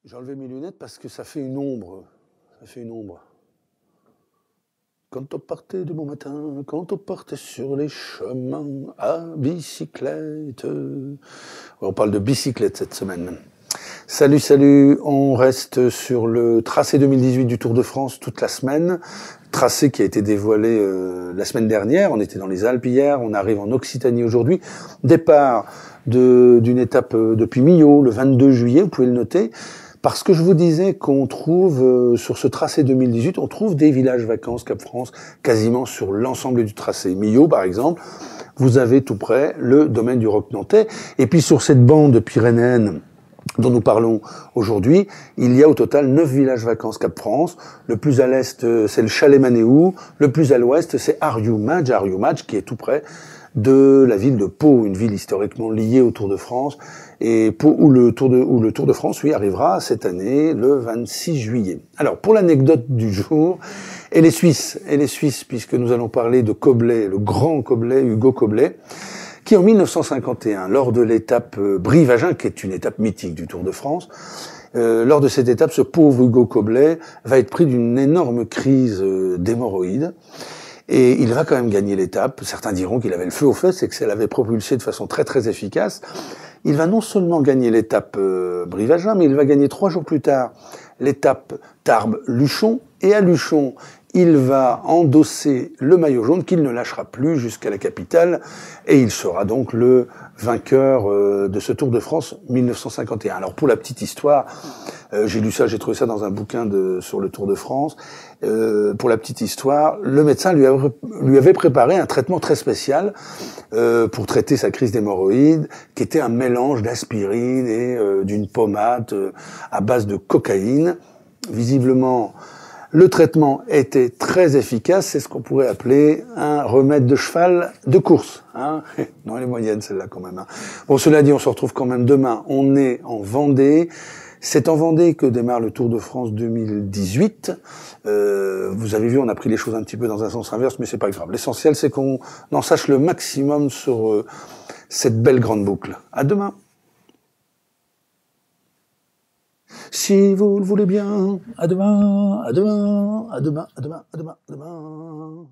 J'ai enlevé mes lunettes parce que ça fait une ombre. Ça fait une ombre. Quand on partait de bon matin, quand on partait sur les chemins à bicyclette. On parle de bicyclette cette semaine. Salut, salut, on reste sur le tracé 2018 du Tour de France toute la semaine. Tracé qui a été dévoilé la semaine dernière, on était dans les Alpes hier, on arrive en Occitanie aujourd'hui. Départ d'une étape depuis Millau, le 22 juillet, vous pouvez le noter. Parce que je vous disais qu'on trouve, sur ce tracé 2018, on trouve des villages vacances Cap France quasiment sur l'ensemble du tracé. Millau, par exemple, vous avez tout près le domaine du Roc Nantais. Et puis sur cette bande pyrénéenne dont nous parlons aujourd'hui, il y a au total 9 villages vacances Cap France. Le plus à l'est, c'est le Chalet Manéou. Le plus à l'ouest, c'est Arioumadj, qui est tout près de la ville de Pau, une ville historiquement liée au Tour de France, et Pau, où le Tour de France, lui, arrivera cette année, le 26 juillet. Alors, pour l'anecdote du jour, et les Suisses, puisque nous allons parler de Koblet, le grand Koblet, Hugo Koblet, qui en 1951, lors de l'étape Brive-Agen, qui est une étape mythique du Tour de France, lors de cette étape, ce pauvre Hugo Koblet va être pris d'une énorme crise d'hémorroïdes. Et il va quand même gagner l'étape. Certains diront qu'il avait le feu aux fesses et que ça l'avait propulsé de façon très très efficace. Il va non seulement gagner l'étape Brive-Agen, mais il va gagner 3 jours plus tard l'étape Tarbes-Luchon. Et à Luchon, il va endosser le maillot jaune qu'il ne lâchera plus jusqu'à la capitale. Et il sera donc le vainqueur de ce Tour de France 1951. Alors pour la petite histoire, j'ai lu ça, j'ai trouvé ça dans un bouquin sur le Tour de France. Pour la petite histoire, le médecin lui avait préparé un traitement très spécial pour traiter sa crise d'hémorroïdes, qui était un mélange d'aspirine et d'une pommade à base de cocaïne. Visiblement, le traitement était très efficace, c'est ce qu'on pourrait appeler un remède de cheval de course. Hein, non, elle est moyenne celle-là quand même. Hein. Bon, cela dit, on se retrouve quand même demain. On est en Vendée. C'est en Vendée que démarre le Tour de France 2018. Vous avez vu, on a pris les choses un petit peu dans un sens inverse, mais c'est pas grave. L'essentiel, c'est qu'on en sache le maximum sur cette belle grande boucle. À demain. Si vous le voulez bien, à demain, à demain, à demain, à demain, à demain, à demain.